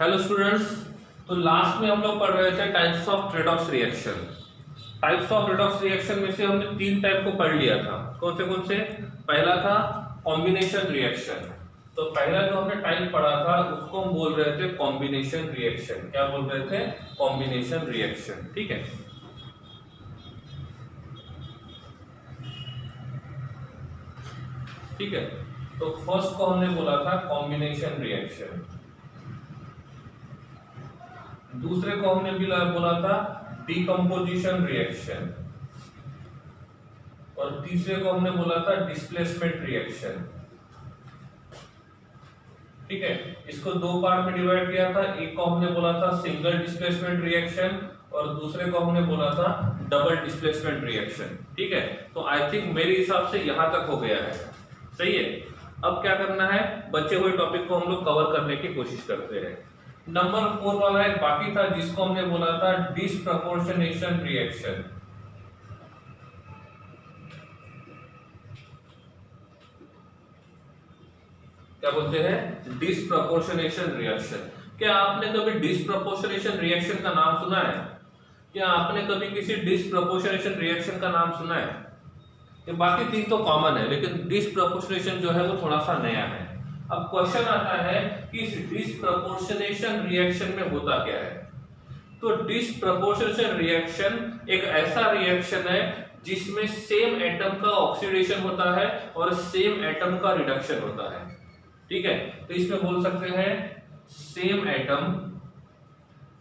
Hello students. तो last में हम लोग पढ़ रहे थे types of redox reaction. Types of redox reaction में से हमने तीन टाइप को पढ़ लिया था। कौन से? पहला था कॉम्बिनेशन रिएक्शन। तो पहला जो हमने टाइप पढ़ा था उसको हम बोल रहे थे कॉम्बिनेशन रिएक्शन। क्या बोल रहे थे? Combination reaction. ठीक है। ठीक है, तो फर्स्ट को हमने बोला था कॉम्बिनेशन रिएक्शन, दूसरे को हमने भी बोला था डिकम्पोजिशन रिएक्शन, और तीसरे को हमने बोला था डिस्प्लेसमेंट रिएक्शन। ठीक है, इसको दो पार्ट में डिवाइड किया था। एक को हमने बोला था सिंगल डिस्प्लेसमेंट रिएक्शन और दूसरे को हमने बोला था डबल डिस्प्लेसमेंट रिएक्शन। ठीक है, तो आई थिंक मेरे हिसाब से यहां तक हो गया है। सही है। अब क्या करना है, बचे हुए टॉपिक को हम लोग कवर करने की कोशिश करते हैं। नंबर 4 वाला एक बाकी था जिसको हमने बोला था डिस्प्रपोर्शनेशन रिएक्शन। क्या बोलते हैं? Disproportionation reaction. क्या आपने कभी डिस्प्रपोर्शनेशन रिएक्शन का नाम सुना है? क्या आपने कभी किसी डिस्प्रपोर्शनेशन रिएक्शन का नाम सुना है? ये बाकी तीन तो कॉमन है, लेकिन डिस्प्रपोर्शनेशन जो है वो थोड़ा सा नया है। अब क्वेश्चन आता है कि इस डिस्प्रपोर्शनेशन रिएक्शन में होता क्या है। तो डिस्प्रपोर्शनेशन रिएक्शन एक ऐसा रिएक्शन है जिसमें सेम एटम का ऑक्सीडेशन होता है और सेम एटम का रिडक्शन होता है। ठीक है, तो इसमें बोल सकते हैं सेम एटम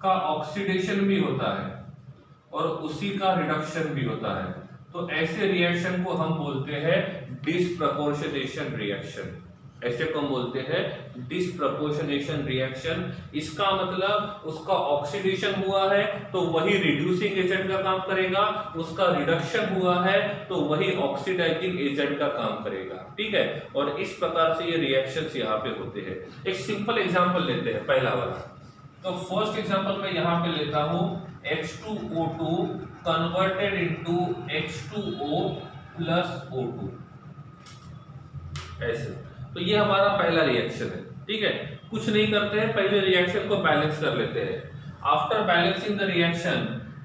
का ऑक्सीडेशन भी होता है और उसी का रिडक्शन भी होता है। तो ऐसे रिएक्शन को हम बोलते हैं डिस्प्रपोर्शनेशन रिएक्शन। ऐसे को हम बोलते हैं डिस्प्रपोर्शनेशन रिएक्शन। इसका मतलब उसका ऑक्सीडेशन हुआ है तो वही रिड्यूसिंग एजेंट का काम करेगा, उसका रिडक्शन हुआ है तो वही ऑक्सीडाइजिंग एजेंट का काम करेगा। ठीक है, और इस प्रकार से ये रिएक्शंस यहाँ पे होते हैं। एक सिंपल एग्जांपल लेते हैं, पहला वाला। तो फर्स्ट एग्जांपल मैं यहाँ पे लेता हूँ H2O2 converted into H2O plus O2। ऐसे, तो ये हमारा पहला रिएक्शन है। ठीक है, कुछ नहीं करते हैं, पहले रिएक्शन को बैलेंस कर लेते हैं। आफ्टर बैलेंसिंग द रिएक्शन,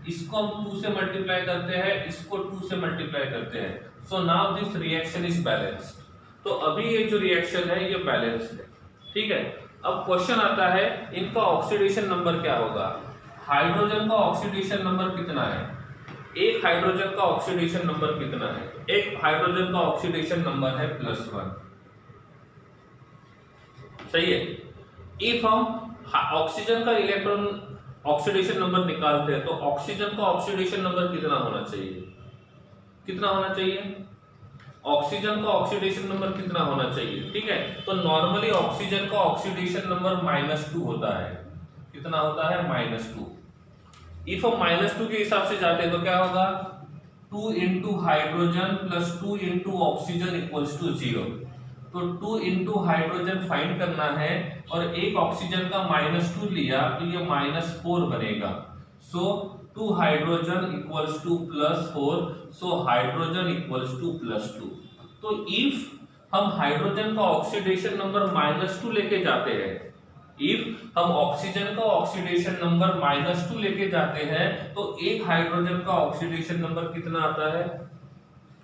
इसको हम 2 से मल्टीप्लाई करते हैं, इसको 2 से मल्टीप्लाई करते हैं। So now this reaction is balanced. तो अभी ये जो रिएक्शन है ये बैलेंस्ड है। ठीक है, अब क्वेश्चन आता है इनका ऑक्सीडेशन नंबर क्या होगा। हाइड्रोजन का ऑक्सीडेशन नंबर कितना है? एक हाइड्रोजन का ऑक्सीडेशन नंबर कितना है? एक हाइड्रोजन का ऑक्सीडेशन नंबर है +1। सही है। इफ हम ऑक्सीजन का इलेक्ट्रॉन ऑक्सीडेशन नंबर निकालते हैं तो ऑक्सीजन का ऑक्सीडेशन नंबर कितना होना चाहिए? कितना होना चाहिए? ऑक्सीजन का ऑक्सीडेशन नंबर कितना होना चाहिए? ठीक है, तो नॉर्मली ऑक्सीजन का ऑक्सीडेशन नंबर -2 होता है। कितना होता है? -2। इफ हम -2 के हिसाब से जाते हैं तो क्या होगा? 2 into hydrogen plus 2 into oxygen equals to 0। तो 2 इंटू हाइड्रोजन फाइंड करना है और एक ऑक्सीजन का -2 लिया तो ये -4 बनेगा। So 2 hydrogen equals to +4। So hydrogen equals to +2। तो इफ हम हाइड्रोजन का ऑक्सीडेशन नंबर -2 लेके जाते हैं, इफ हम ऑक्सीजन का ऑक्सीडेशन नंबर -2 लेके जाते हैं तो एक हाइड्रोजन का ऑक्सीडेशन नंबर कितना आता है?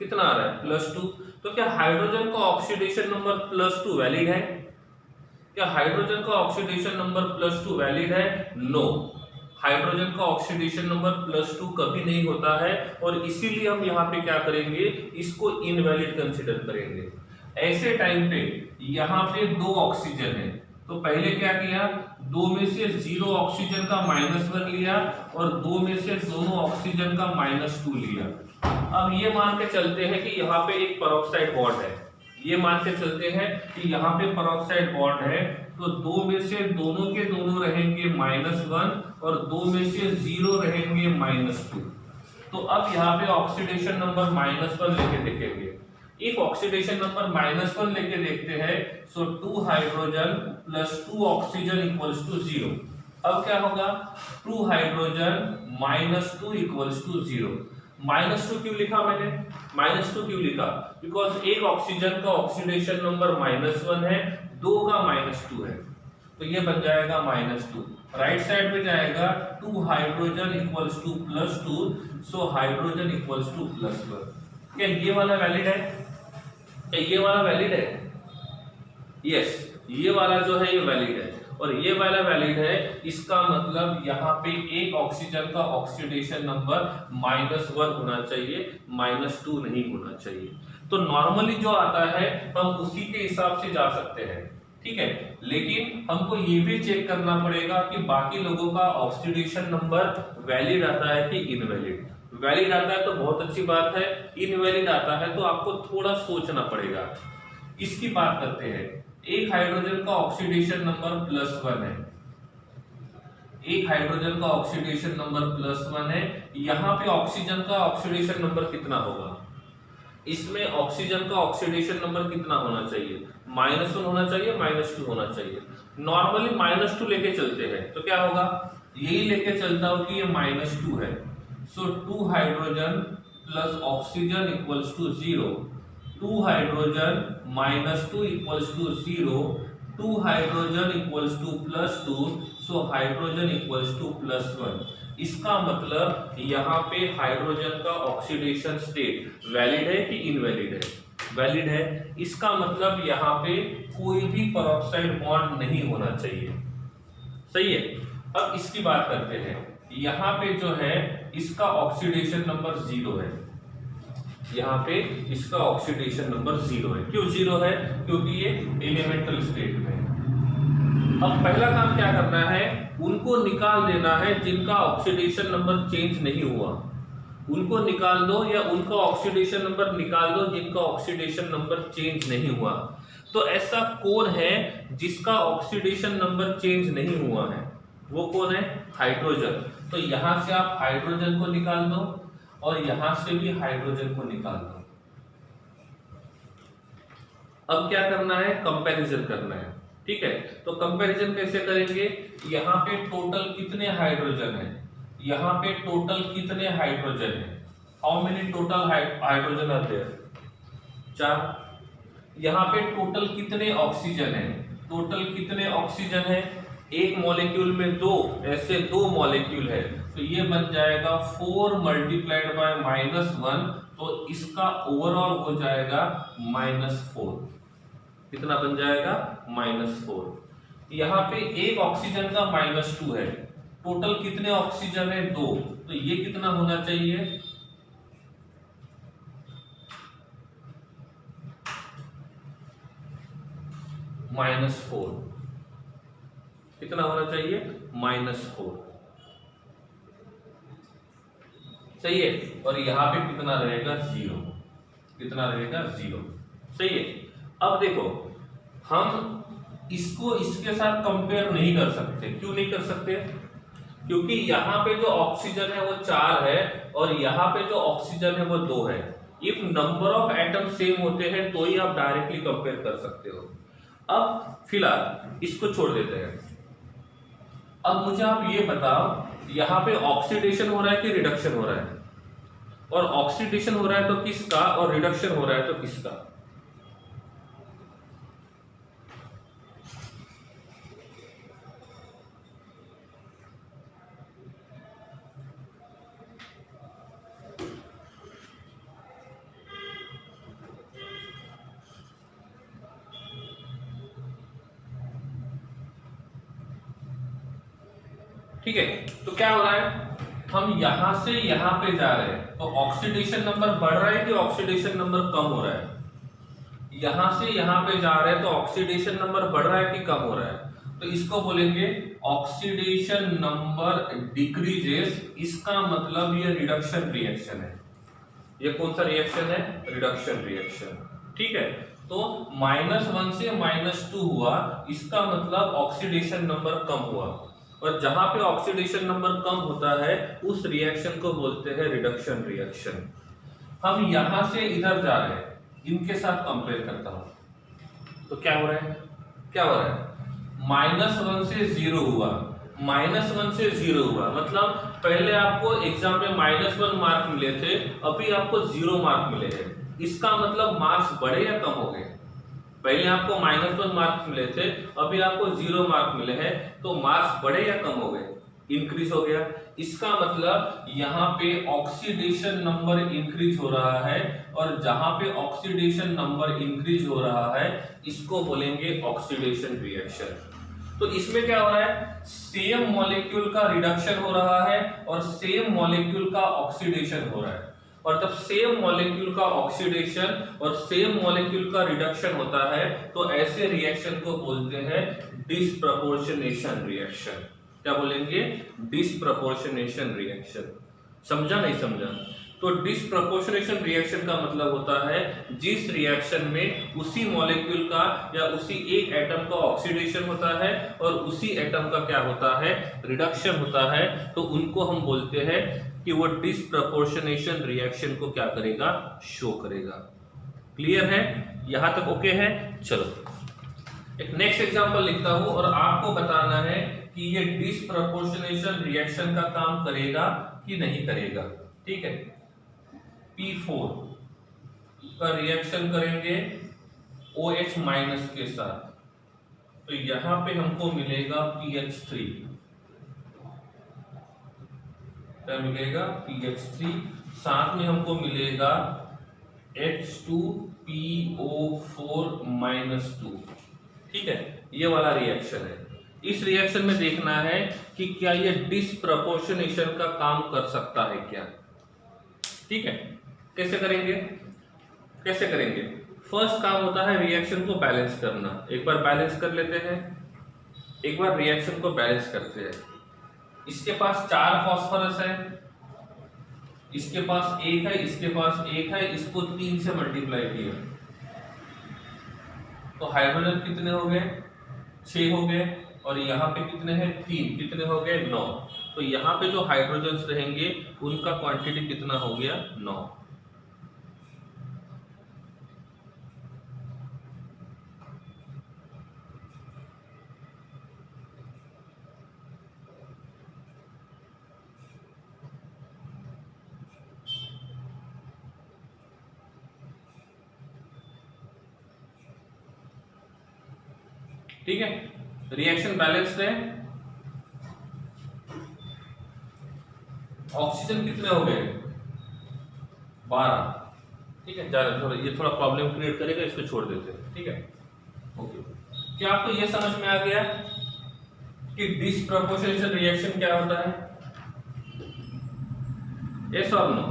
कितना आ रहा है? +2। तो क्या हाइड्रोजन का ऑक्सीडेशन नंबर +2 वैलिड है? क्या हाइड्रोजन का ऑक्सीडेशन नंबर +2 वैलिड है? नो, हाइड्रोजन का ऑक्सीडेशन नंबर +2 कभी नहीं होता है और इसीलिए हम यहाँ पे क्या करेंगे, इसको इनवैलिड कंसीडर करेंगे। ऐसे टाइम पे यहाँ पे 2 ऑक्सीजन है तो पहले क्या किया, 2 में से 0 ऑक्सीजन का -1 लिया और 2 में से दोनों ऑक्सीजन का -2 लिया। अब ये मान के चलते हैं कि यहाँ पे एक पेरोक्साइड बॉन्ड है, ये मान के चलते हैं कि यहाँ पे पेरोक्साइड बॉन्ड है, तो 2 में से दोनों के दोनों रहेंगे -1 और 2 में से 0 रहेंगे -2। तो अब यहाँ पे ऑक्सीडेशन नंबर -1 लेके देखेंगे। इफ ऑक्सीडेशन नंबर -1 लेके देखते हैं so 2 hydrogen plus 2 oxygen equals to 0। अब क्या होगा, 2 हाइड्रोजन -2 इक्वल्स टू 0। -2 क्यों लिखा मैंने? -2 क्यों लिखा? बिकॉज एक ऑक्सीजन का ऑक्सीडेशन नंबर -1 है, 2 का -2 है। तो ये बन जाएगा -2। राइट साइड में जाएगा 2 hydrogen equals to +2, so hydrogen equals to +1। क्या ये वाला वैलिड है? क्या ये वाला वैलिड है? यस, ये वाला जो है ये वैलिड है और ये वाला वैलिड है। इसका मतलब यहाँ पे एक ऑक्सीजन का ऑक्सीडेशन नंबर -1 होना चाहिए, -2 नहीं होना चाहिए। तो नॉर्मली जो आता है हम उसी के हिसाब से जा सकते हैं, ठीक है। लेकिन हमको ये भी चेक करना पड़ेगा कि बाकी लोगों का ऑक्सीडेशन नंबर वैलिड आता है कि इनवैलिड। वैलिड आता है तो बहुत अच्छी बात है, इनवैलिड आता है तो आपको थोड़ा सोचना पड़ेगा। इसकी बात करते हैं। एक हाइड्रोजन का ऑक्सीडेशन नंबर +1 है, एक हाइड्रोजन का ऑक्सीडेशन नंबर +1 है। यहाँ पे ऑक्सीजन का ऑक्सीडेशन नंबर कितना होगा? इसमें ऑक्सीजन का ऑक्सीडेशन नंबर कितना होना चाहिए? -1 होना चाहिए, -2 होना चाहिए। नॉर्मली -2 लेके चलते हैं तो क्या होगा? यही लेके चलता हूं कि ये -2 है, so 2 hydrogen plus oxygen equals to 0, 2 hydrogen -2 equals to 0, 2 hydrogen equals to +2, so hydrogen equals to +1। इसका मतलब यहाँ पे हाइड्रोजन का ऑक्सीडेशन स्टेट वैलिड है कि इनवैलिड है? वैलिड है। इसका मतलब यहाँ पे कोई भी पेरोक्साइड बॉन्ड नहीं होना चाहिए, सही है। अब इसकी बात करते हैं। यहाँ पे जो है इसका ऑक्सीडेशन नंबर 0 है, यहाँ पे इसका ऑक्सीडेशन नंबर 0 है। क्यों 0 है? क्योंकि ये एलिमेंटल स्टेट में है। अब पहला काम क्या करना है, उनको निकाल देना है जिनका ऑक्सीडेशन नंबर चेंज नहीं हुआ, उनको निकाल दो, या उनका ऑक्सीडेशन नंबर निकाल दो जिनका ऑक्सीडेशन नंबर चेंज नहीं हुआ। तो ऐसा कौन है जिसका ऑक्सीडेशन नंबर चेंज नहीं हुआ है? वो कौन है? हाइड्रोजन। तो यहां से आप हाइड्रोजन को निकाल दो और यहां से भी हाइड्रोजन को निकाल दो। अब क्या करना है? कंपैरिजन करना है, ठीक है। तो कंपैरिजन कैसे करेंगे? यहाँ पे टोटल कितने हाइड्रोजन है, यहाँ पे टोटल कितने हाइड्रोजन है? How many total hydrogen are there? 4। यहाँ पे टोटल कितने ऑक्सीजन है? टोटल कितने ऑक्सीजन है? एक मॉलिक्यूल में 2, ऐसे 2 मॉलिक्यूल है, तो ये बन जाएगा 4 मल्टीप्लाइड बाय -1, तो इसका ओवरऑल हो जाएगा -4। कितना बन जाएगा? -4। यहाँ पे एक ऑक्सीजन का -2 है, टोटल कितने ऑक्सीजन है? 2, तो ये कितना होना चाहिए? -4। कितना होना चाहिए? -4, सही है। और यहाँ पे कितना रहेगा? 0। कितना रहेगा? 0, सही है। अब देखो, हम इसको इसके साथ कंपेयर नहीं कर सकते। क्यों नहीं कर सकते? क्योंकि यहाँ पे जो ऑक्सीजन है वो 4 है और यहाँ पे जो ऑक्सीजन है वो 2 है। If number of atom same होते हैं तो ही आप डायरेक्टली कंपेयर कर सकते हो। अब फिलहाल इसको छोड़ देते हैं। अब मुझे आप ये बताओ, यहाँ पे ऑक्सीडेशन हो रहा है कि रिडक्शन हो रहा है? और ऑक्सीडेशन हो रहा है तो किसका, और रिडक्शन हो रहा है तो किसका? ठीक है। तो क्या हो रहा है, हम यहां से यहां पे जा रहे हैं तो ऑक्सीडेशन नंबर बढ़ रहा है कि ऑक्सीडेशन नंबर कम हो रहा है? यहां से यहां पे जा रहे हैं तो ऑक्सीडेशन नंबर बढ़ रहा है कि कम हो रहा है? तो इसको बोलेंगे ऑक्सीडेशन नंबर डिक्रीजेस। इसका मतलब ये रिडक्शन रिएक्शन है। ये कौन सा रिएक्शन है? रिडक्शन रिएक्शन, ठीक है। तो -1 से -2 हुआ, इसका मतलब ऑक्सीडेशन नंबर कम हुआ। और जहां पे ऑक्सीडेशन नंबर कम होता है उस रिएक्शन को बोलते हैं रिडक्शन रिएक्शन। हम यहां से इधर जा रहे हैं, इनके साथ कंपेयर करता हूं तो क्या हो रहा है? क्या हो रहा है? -1 से 0 हुआ, -1 से 0 हुआ, मतलब पहले आपको एग्जाम में -1 मार्क मिले थे, अभी आपको 0 मार्क मिले हैं। इसका मतलब मार्क्स बढ़े या कम हो गए? पहले आपको -1 मार्क्स मिले थे, अभी आपको 0 मार्क मिले हैं, तो मार्क्स बढ़े या कम हो गए? इंक्रीज हो गया। इसका मतलब यहाँ पे ऑक्सीडेशन नंबर इंक्रीज हो रहा है, और जहां पे ऑक्सीडेशन नंबर इंक्रीज हो रहा है इसको बोलेंगे ऑक्सीडेशन रिएक्शन। तो इसमें क्या हो रहा है, सेम मॉलिक्यूल का रिडक्शन हो रहा है और सेम मॉलिक्यूल का ऑक्सीडेशन हो रहा है। और जब सेम मॉलिक्यूल का ऑक्सीडेशन और सेम मॉलिक्यूल का रिडक्शन होता है तो ऐसे रिएक्शन को बोलते हैं डिसप्रपोर्शनेशन रिएक्शन। क्या बोलेंगे? Disproportionation reaction. समझा नहीं समझा? तो डिसप्रपोर्शनेशन रिएक्शन का मतलब होता है जिस रिएक्शन में उसी मॉलिक्यूल का या उसी एक एटम का ऑक्सीडेशन होता है और उसी एटम का क्या होता है, रिडक्शन होता है, तो उनको हम बोलते हैं कि वो डिसप्रपोर्शनेशन रिएक्शन को क्या करेगा, शो करेगा। क्लियर है? यहां तक ओके है? चलो एक नेक्स्ट एग्जांपल लिखता हूं और आपको बताना है कि ये डिसप्रपोर्शनेशन रिएक्शन का काम करेगा कि नहीं करेगा। ठीक है, P4 का रिएक्शन करेंगे OH माइनस के साथ, तो यहां पे हमको मिलेगा PH3। क्या मिलेगा? PH3। साथ में हमको मिलेगा H2PO4-2। ठीक है, ये वाला रिएक्शन है। इस रिएक्शन में देखना है कि क्या ये डिसप्रपोर्शनेशन का काम कर सकता है क्या। ठीक है, कैसे करेंगे? कैसे करेंगे? फर्स्ट काम होता है रिएक्शन को बैलेंस करना। एक बार बैलेंस कर लेते हैं, एक बार रिएक्शन को बैलेंस करते हैं। इसके पास 4 फास्फोरस है, इसके पास 1 है, इसके पास 1 है, इसको 3 से मल्टीप्लाई किया तो हाइड्रोजन कितने हो गए? 6 हो गए। और यहाँ पे कितने हैं? 3। कितने हो गए? 9। तो यहाँ पे जो हाइड्रोजन्स रहेंगे उनका क्वांटिटी कितना हो गया? 9। ठीक है, रिएक्शन बैलेंस्ड है। ऑक्सीजन कितने हो गए? 12। ठीक है, थोड़ा ये थोड़ा प्रॉब्लम क्रिएट करेगा, इसको छोड़ देते हैं। ठीक है, ओके। क्या आपको ये समझ में आ गया कि डिसप्रपोर्शनेशन रिएक्शन क्या होता है? यस और नो?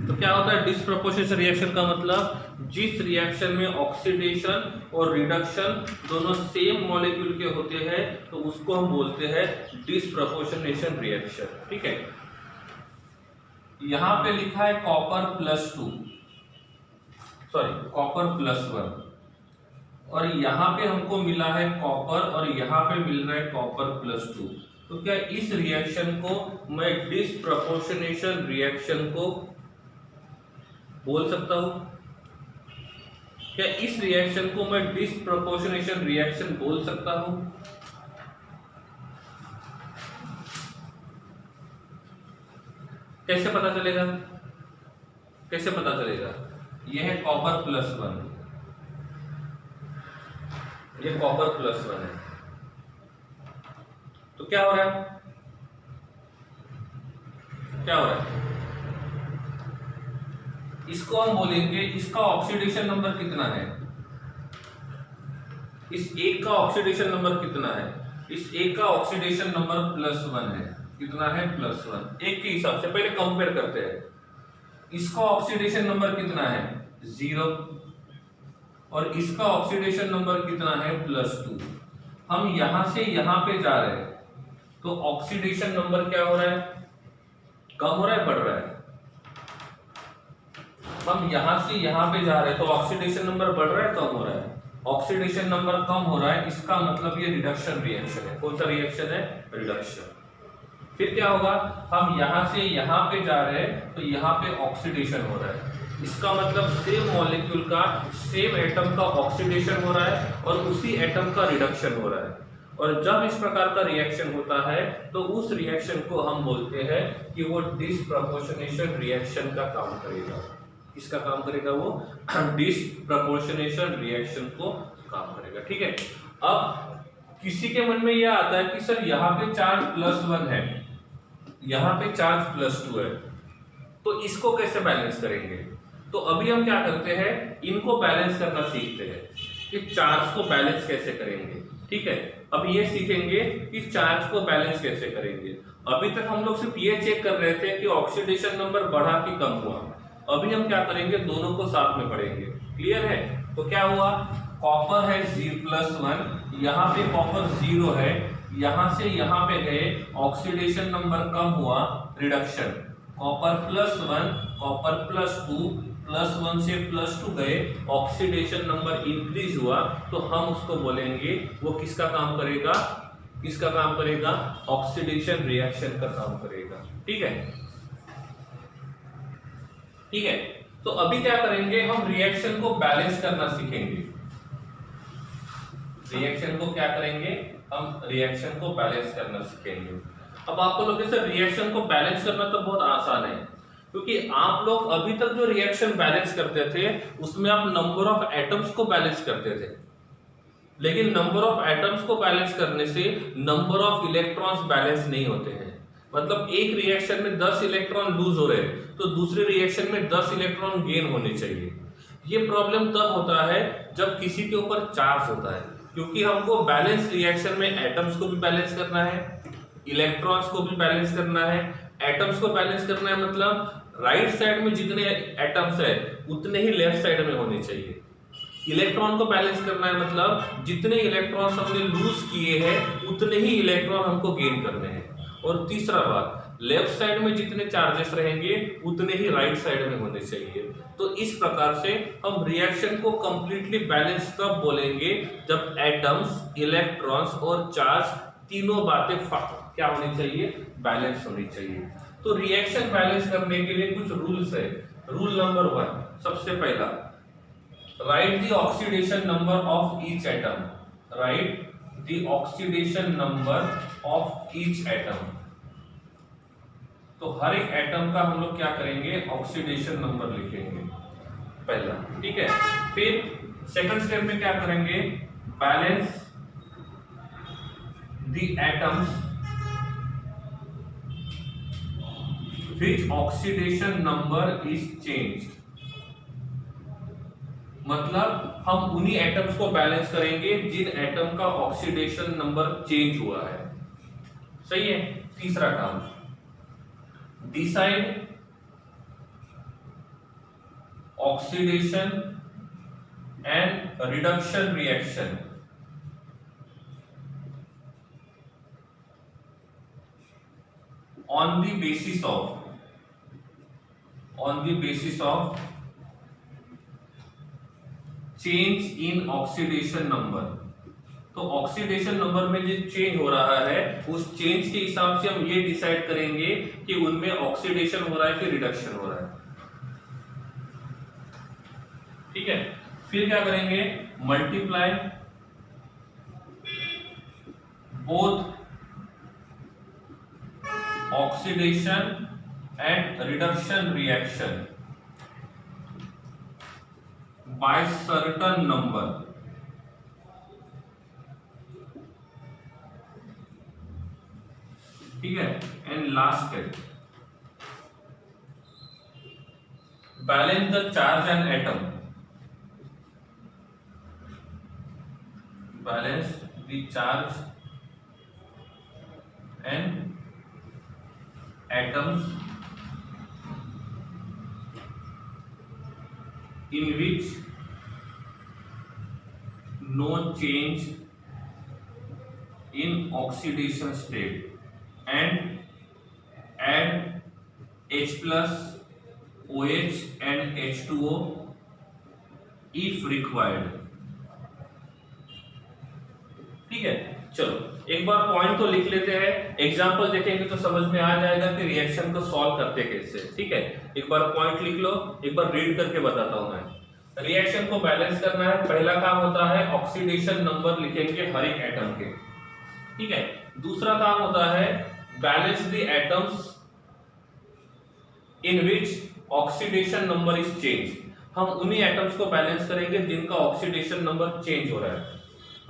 तो क्या होता है डिसप्रपोर्शनेशन रिएक्शन का मतलब? जिस रिएक्शन में ऑक्सीडेशन और रिडक्शन दोनों सेम मॉलिक्यूल के होते हैं तो उसको हम बोलते हैं डिसप्रपोर्शनेशन रिएक्शन। ठीक है, यहां पे लिखा है कॉपर +2, सॉरी कॉपर +1, और यहां पे हमको मिला है कॉपर और यहां पे मिल रहा है कॉपर +2। तो क्या इस रिएक्शन को मैं डिसप्रपोर्शनेशन रिएक्शन को बोल सकता हूं? क्या इस रिएक्शन को मैं डिसप्रपोर्शनेशन रिएक्शन बोल सकता हूं? कैसे पता चलेगा? कैसे पता चलेगा? यह है कॉपर +1, ये कॉपर +1 है। तो क्या हो रहा है? क्या हो रहा है? इसको हम बोलेंगे, इसका ऑक्सीडेशन नंबर कितना है? इस एक का ऑक्सीडेशन नंबर कितना है? इस एक का ऑक्सीडेशन नंबर +1 है। कितना है? +1। एक के हिसाब से पहले कंपेयर करते हैं। इसका ऑक्सीडेशन नंबर कितना है? 0। और इसका ऑक्सीडेशन नंबर कितना है? +2। हम यहां से यहां पे जा रहे हैं तो ऑक्सीडेशन नंबर क्या हो रहा है? कम हो रहा है, बढ़ रहा है? हम यहां से यहां पे जा रहे हैं तो ऑक्सीडेशन नंबर बढ़ रहा है, कम हो रहा है? ऑक्सीडेशन नंबर कम हो रहा है, इसका मतलब ये रिडक्शन रिएक्शन है। कौन सा रिएक्शन है? रिडक्शन। फिर क्या होगा? हम यहां से यहां पे जा रहे हैं तो यहां पे ऑक्सीडेशन हो रहा है, इसका मतलब सेम मॉलिक्यूल का सेम एटम का ऑक्सीडेशन हो रहा है और उसी एटम का रिडक्शन हो रहा है। और जब इस प्रकार का रिएक्शन होता है तो उस रिएक्शन को हम बोलते हैं कि वो डिसप्रपोर्शनेशन रिएक्शन का काम करेगा। किसका काम करेगा वो? डिसप्रपोर्शनेशन रिएक्शन को काम करेगा। ठीक है, अब किसी के मन में यह आता है कि सर यहाँ पे चार्ज +1 है, यहाँ पे चार्ज +2 है, तो इसको कैसे बैलेंस करेंगे? तो अभी हम क्या करते हैं, इनको बैलेंस करना सीखते हैं कि चार्ज को बैलेंस कैसे करेंगे। ठीक है, अब ये सीखेंगे कि चार्ज को बैलेंस कैसे करेंगे। अभी तक हम लोग सिर्फ ये चेक कर रहे थे कि ऑक्सीडेशन नंबर बढ़ा कि कम हुआ। अभी हम क्या करेंगे, दोनों को साथ में पढ़ेंगे। क्लियर है? तो क्या हुआ, कॉपर है +1, यहाँ पे कॉपर 0 है, यहाँ से यहाँ पे गए, ऑक्सीडेशन नंबर कम हुआ, रिडक्शन। कॉपर +1, कॉपर +2, +1 से +2 गए, ऑक्सीडेशन नंबर इंक्रीज हुआ, तो हम उसको बोलेंगे वो किसका काम करेगा? किसका काम करेगा? ऑक्सीडेशन रिएक्शन का काम करेगा। ठीक है, ठीक है। तो अभी क्या करेंगे, हम रिएक्शन को बैलेंस करना सीखेंगे। रिएक्शन को क्या करेंगे, हम रिएक्शन को बैलेंस करना सीखेंगे। अब आपको लोग सर रिएक्शन को बैलेंस करना तो बहुत आसान है, क्योंकि आप लोग अभी तक जो रिएक्शन बैलेंस करते थे उसमें आप नंबर ऑफ एटम्स को बैलेंस करते थे, लेकिन नंबर ऑफ एटम्स को बैलेंस करने से नंबर ऑफ इलेक्ट्रॉन्स बैलेंस नहीं होते हैं। मतलब एक रिएक्शन में 10 इलेक्ट्रॉन लूज हो रहे हैं तो दूसरे रिएक्शन में 10 इलेक्ट्रॉन गेन होने चाहिए। ये प्रॉब्लम तब होता है जब किसी के ऊपर चार्ज होता है, क्योंकि हमको बैलेंस रिएक्शन में एटम्स को भी बैलेंस करना है, इलेक्ट्रॉन्स को भी बैलेंस करना है। एटम्स को बैलेंस करना है मतलब राइट साइड में जितने एटम्स है उतने ही लेफ्ट साइड में होने चाहिए। इलेक्ट्रॉन को बैलेंस करना है मतलब जितने इलेक्ट्रॉन्स हमने लूज किए हैं उतने ही इलेक्ट्रॉन हमको गेन करने हैं। और तीसरा बात, लेफ्ट साइड में जितने चार्जेस रहेंगे उतने ही राइट साइड में होने चाहिए। तो इस प्रकार से हम रिएक्शन को कंप्लीटली बैलेंस तब बोलेंगे जब एटम्स, इलेक्ट्रॉन्स और चार्ज तीनों बातें क्या होनी चाहिए, बैलेंस होनी चाहिए। तो रिएक्शन बैलेंस करने के लिए कुछ रूल्स है। रूल नंबर 1, सबसे पहला, right the oxidation number of each atom. Right the oxidation number of each atom. तो हर एक एटम का हम लोग क्या करेंगे, ऑक्सीडेशन नंबर लिखेंगे पहला। ठीक है, फिर सेकंड स्टेप में क्या करेंगे, balance the atoms which oxidation number is changed। मतलब हम उन्हीं एटम्स को बैलेंस करेंगे जिन एटम का ऑक्सीडेशन नंबर चेंज हुआ है। सही है। तीसरा काम, decide oxidation and reduction reaction on the basis of change in oxidation number। तो ऑक्सीडेशन नंबर में जो चेंज हो रहा है उस चेंज के हिसाब से हम ये डिसाइड करेंगे कि उनमें ऑक्सीडेशन हो रहा है कि रिडक्शन हो रहा है। ठीक है, फिर क्या करेंगे, multiply both oxidation and reduction reaction by certain number। ठीक है, and last step, balance the charge and atom। balance the charge and atoms in which no change in oxidation state and add H plus OH and H2O if required। ठीक है, चलो एक बार point तो लिख लेते हैं, एग्जांपल देखेंगे तो समझ में आ जाएगा कि रिएक्शन को सॉल्व करते कैसे। ठीक है, एक बार पॉइंट लिख लो, एक बार रीड करके बताता हूं मैं। रिएक्शन को बैलेंस करना है, पहला काम होता है ऑक्सीडेशन नंबर लिखेंगे हर एक एटम के। ठीक है, दूसरा काम होता है balance the atoms in which oxidation number is change, हम उन्हीं एटम्स को बैलेंस करेंगे जिनका ऑक्सीडेशन नंबर चेंज हो रहा है,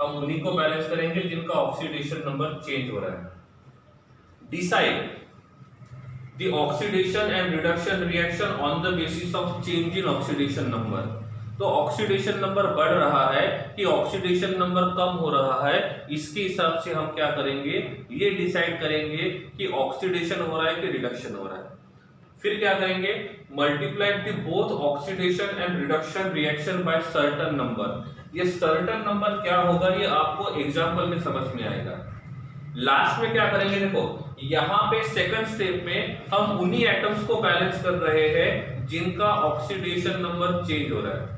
हम उन्हीं को बैलेंस करेंगे जिनका ऑक्सीडेशन नंबर चेंज हो रहा है। Decide the oxidation and reduction reaction on the basis of change in oxidation number. तो ऑक्सीडेशन नंबर बढ़ रहा है कि ऑक्सीडेशन नंबर कम हो रहा है, इसके हिसाब से हम क्या करेंगे, ये डिसाइड करेंगे कि ऑक्सीडेशन हो रहा है कि रिडक्शन हो रहा है। फिर क्या करेंगे, multiply the both oxidation and reduction reaction by certain number. ये सर्टेन नंबर क्या होगा ये आपको एग्जांपल में समझ में आएगा। लास्ट में क्या करेंगे, देखो यहाँ पे सेकंड स्टेप में हम उन्हीं एटम्स को बैलेंस कर रहे हैं जिनका ऑक्सीडेशन नंबर चेंज हो रहा है,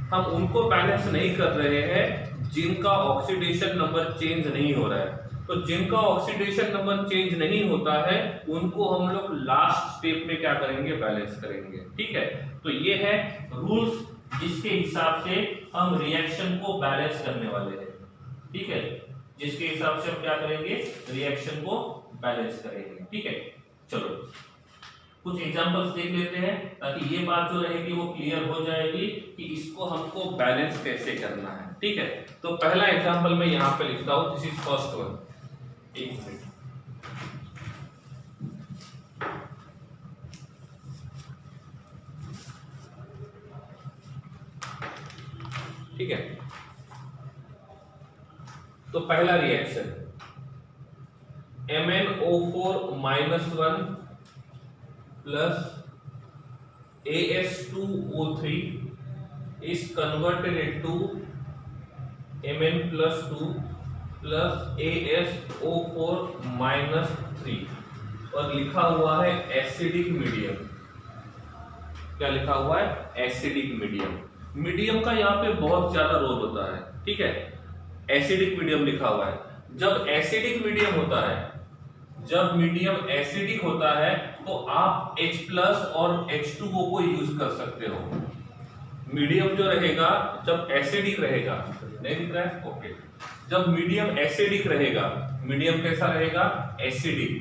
हम उनको बैलेंस नहीं कर रहे हैं जिनका ऑक्सीडेशन नंबर चेंज नहीं हो रहा है। तो जिनका ऑक्सीडेशन नंबर चेंज नहीं होता है उनको हम लोग लास्ट स्टेप में क्या करेंगे, बैलेंस करेंगे। ठीक है, तो ये है रूल्स जिसके हिसाब से हम रिएक्शन को बैलेंस करने वाले हैं। ठीक है, जिसके हिसाब से हम क्या करेंगे, रिएक्शन को बैलेंस करेंगे। ठीक है, चलो कुछ एग्जांपल्स देख लेते हैं ताकि ये बात जो रहेगी वो क्लियर हो जाएगी कि इसको हमको बैलेंस कैसे करना है। ठीक है, तो पहला एग्जांपल मैं यहाँ पे लिखता हूं, दिस इज फर्स्ट वन। एक मिनट, ठीक है, तो पहला reaction MnO4-1 plus AS2O3 is converted into Mn+2 plus ASO4-3 और लिखा हुआ है एसिडिक मीडियम। क्या लिखा हुआ है, एसिडिक मीडियम। मीडियम का यहाँ पे बहुत ज्यादा रोल होता है। ठीक है, एसिडिक मीडियम लिखा हुआ है। जब एसिडिक मीडियम होता है, जब मीडियम एसिडिक होता है तो आप H+ और H2O को यूज कर सकते हो। मीडियम जो रहेगा जब एसिडिक रहेगा, नहीं दिख रहा है, ओके, जब मीडियम एसिडिक रहेगा, मीडियम कैसा रहेगा, एसिडिक,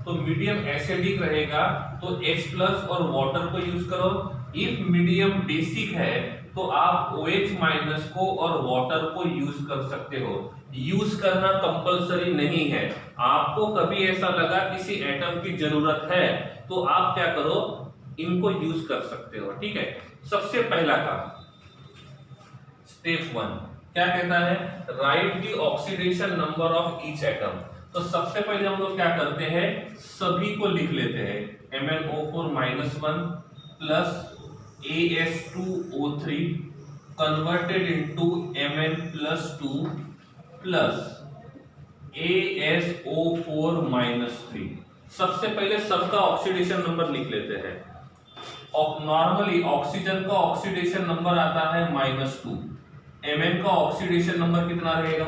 तो मीडियम एसिडिक रहेगा तो H+ और वाटर को यूज करो। इफ मीडियम बेसिक है तो आप OH- को और वाटर को यूज कर सकते हो। यूज करना कंपलसरी नहीं है, आपको कभी ऐसा लगा किसी एटम की जरूरत है तो आप क्या करो, इनको यूज कर सकते हो। ठीक है, सबसे पहला काम स्टेप 1 क्या कहता है, right the oxidation number of each atom. तो सबसे पहले हम लोग क्या करते हैं, सभी को लिख लेते हैं, MnO4-1 plus AS2O3 converted into Mn+2 plus ASO4-3। सबसे पहले सबका ऑक्सीडेशन नंबर लिख लेते हैं। नॉर्मली ऑक्सीजन का ऑक्सीडेशन नंबर आता है -2। Mn का ऑक्सीडेशन नंबर कितना रहेगा,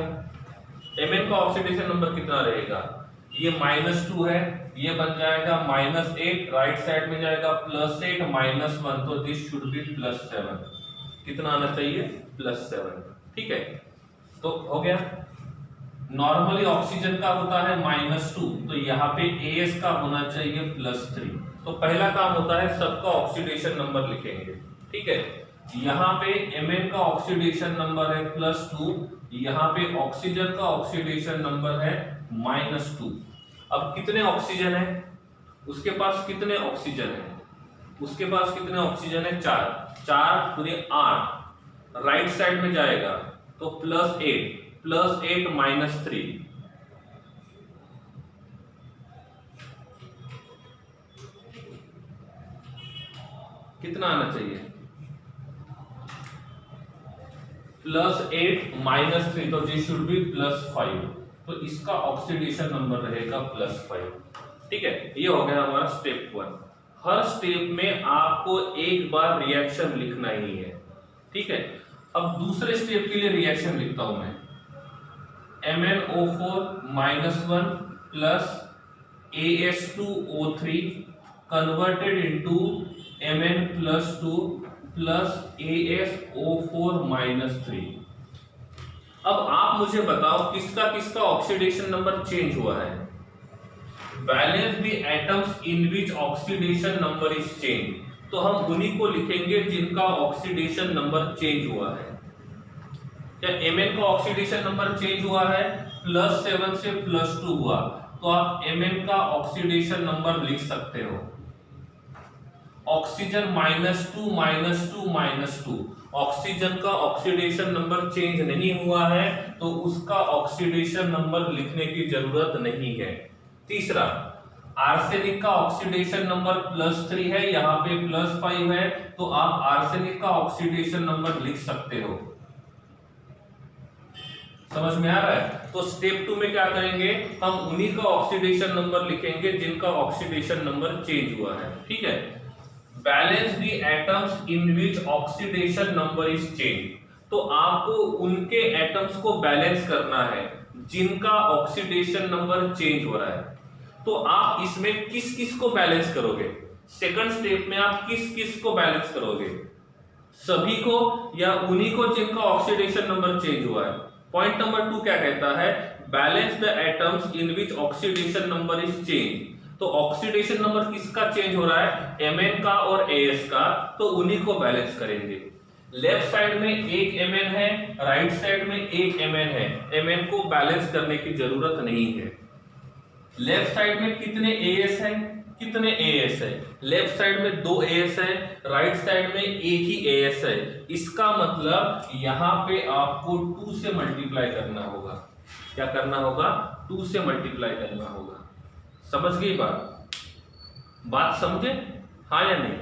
Mn का ऑक्सीडेशन नंबर कितना रहेगा, ये -2 है, ये बन जाएगा -8, राइट साइड में जाएगा +8 -1, तो दिस शुड बी +7। कितना आना चाहिए, +7। ठीक है, तो हो गया। नॉर्मली ऑक्सीजन का होता है -2, तो यहाँ पे AS का होना चाहिए +3। तो पहला काम होता है सबका ऑक्सीडेशन नंबर लिखेंगे। ठीक है, यहाँ पे Mn का ऑक्सीडेशन नंबर है +2, यहाँ पे ऑक्सीजन का ऑक्सीडेशन नंबर है -2। अब कितने ऑक्सीजन है, उसके पास कितने ऑक्सीजन है, उसके पास कितने ऑक्सीजन है, 4, 4 पूरे 8, राइट साइड में जाएगा तो +8 -3, कितना आना चाहिए, +8 -3, तो दिस शुड बी +5, तो इसका ऑक्सीडेशन नंबर रहेगा +5। ठीक है, ये हो गया हमारा स्टेप 1। हर स्टेप में आपको एक बार रिएक्शन लिखना ही है। ठीक है, अब दूसरे स्टेप के लिए रिएक्शन लिखता हूं मैं, MnO4-1 plus AS2O3 converted into Mn+2 plus ASO4-3। अब आप मुझे बताओ किसका किसका ऑक्सीडेशन नंबर चेंज हुआ है, balance the atoms in which oxidation number is change. तो हम उन्हीं को लिखेंगे जिनका ऑक्सीडेशन नंबर चेंज हुआ है। क्या Mn का ऑक्सीडेशन नंबर चेंज हुआ है, +7 से +2 हुआ, तो आप Mn का ऑक्सीडेशन नंबर लिख सकते हो। ऑक्सीजन -2 -2 ऑक्सीजन का ऑक्सीडेशन नंबर चेंज नहीं हुआ है, तो उसका ऑक्सीडेशन नंबर लिखने की जरूरत नहीं है। तीसरा, आर्सेनिक का ऑक्सीडेशन नंबर +3 है, यहाँ पे +5 है, तो आप आर्सेनिक का ऑक्सीडेशन नंबर लिख सकते हो। समझ में आ रहा है? तो स्टेप 2 में क्या करेंगे, हम उन्हीं का ऑक्सीडेशन नंबर लिखेंगे जिनका ऑक्सीडेशन नंबर चेंज हुआ है। ठीक है, balance the atoms in which oxidation number is change. तो आपको उनके एटम्स को बैलेंस करना है जिनका ऑक्सीडेशन नंबर चेंज हो रहा है। तो आप इसमें किस किस को बैलेंस करोगे? सेकंड स्टेप में आप किस किस को बैलेंस करोगे? सभी को या उन्हीं को जिनका ऑक्सीडेशन नंबर चेंज हुआ है? पॉइंट नंबर 2 क्या कहता है, balance the atoms in which oxidation number is change. तो ऑक्सीडेशन नंबर किसका चेंज हो रहा है, Mn का और As का, तो उन्हीं को बैलेंस करेंगे। लेफ्ट साइड में एक Mn है, राइट साइड में एक Mn है, Mn को बैलेंस करने की जरूरत नहीं है। लेफ्ट साइड में कितने As है, कितने As है? लेफ्ट साइड में 2 As है, राइट साइड में एक ही As है। इसका मतलब यहाँ पे आपको 2 से मल्टीप्लाई करना होगा। क्या करना होगा? 2 से मल्टीप्लाई करना होगा। समझ गई बात समझे, हाँ या नहीं?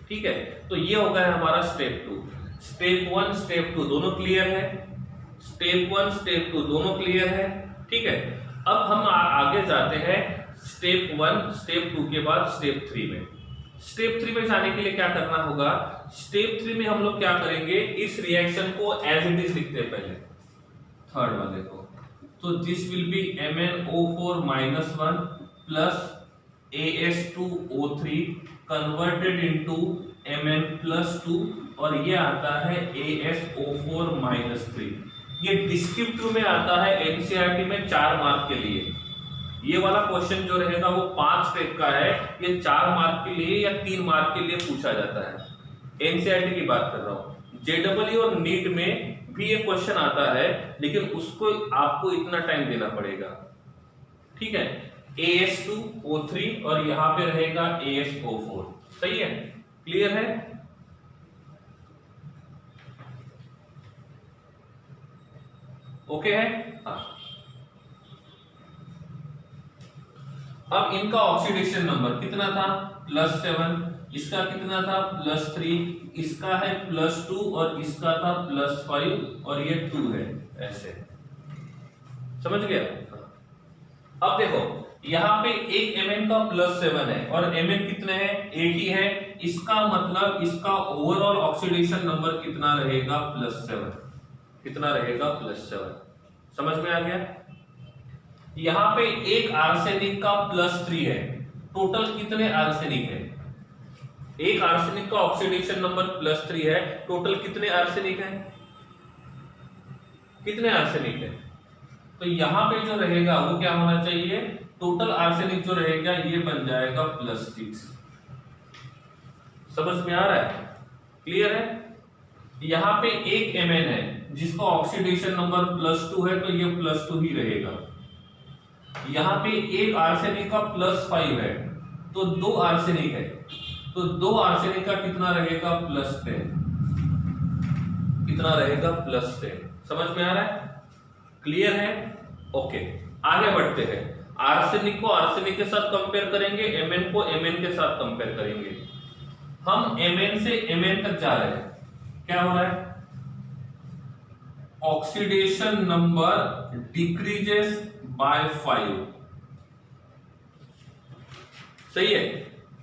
ठीक है, तो ये हो गया हमारा स्टेप 2। स्टेप 1 स्टेप 2 दोनों क्लियर है, स्टेप 1 स्टेप 2 दोनों क्लियर है। ठीक है, अब हम आगे जाते हैं स्टेप 1 स्टेप 2 के बाद स्टेप 3 में। स्टेप 3 में जाने के लिए क्या करना होगा, स्टेप 3 में हम लोग क्या करेंगे, इस रिएक्शन को एज इट इज लिखते हैं पहले। थर्ड वाले को, तो this will be MnO4 -1 plus As2O3 converted into Mn+2 और ये आता है AsO4 -3। ये डिस्क्रिप्टिव में आता है एनसीईआरटी में 4 मार्क के लिए। ये वाला क्वेश्चन जो रहेगा वो 5 स्टेप का है, ये 4 मार्क के लिए या 3 मार्क के लिए पूछा जाता है। एनसीईआरटी की बात कर रहा हूँ। जेडब्ल्यू और नीट में भी ये क्वेश्चन आता है, लेकिन उसको आपको इतना टाइम देना पड़ेगा। ठीक है, As2O3 और यहाँ पे रहेगा AsO4। सही है, क्लियर है? ओके है? हाँ। अब इनका ऑक्सीडेशन नंबर कितना था, +7, इसका कितना था, +3, इसका है +2 और इसका था +5 और ये 2 है, ऐसे। समझ गया? अब देखो यहाँ पे एक Mn का +7 है और Mn कितने हैं, एक ही है। इसका मतलब इसका ओवरऑल ऑक्सीडेशन नंबर कितना रहेगा, +7। कितना रहेगा, +7। समझ में आ गया? यहाँ पे एक आर्सेनिक का +3 है। टोटल कितने आर्सेनिक है? एक आर्सेनिक का ऑक्सीडेशन नंबर +3 है। टोटल कितने आर्सेनिक है? कितने आर्सेनिक है? तो यहाँ पे जो रहेगा वो क्या होना चाहिए, टोटल आर्सेनिक जो रहेगा ये बन जाएगा +6। समझ में आ रहा है? क्लियर है? यहाँ पे एक Mn है जिसका ऑक्सीडेशन नंबर +2 है, तो ये +2 ही रहेगा। यहाँ पे एक आर्सेनिक का +5 है, तो 2 आर्सेनिक है, तो 2 आर्सेनिक का कितना रहेगा, +10। कितना रहेगा, +10। समझ में आ रहा है? क्लियर है? ओके, आगे बढ़ते हैं। आर्सेनिक को आर्सेनिक के साथ कंपेयर करेंगे, Mn को Mn के साथ कंपेयर करेंगे। हम Mn से Mn तक जा रहे हैं। क्या हो रहा है, ऑक्सीडेशन नंबर डिक्रीजेस बाय 5। सही है,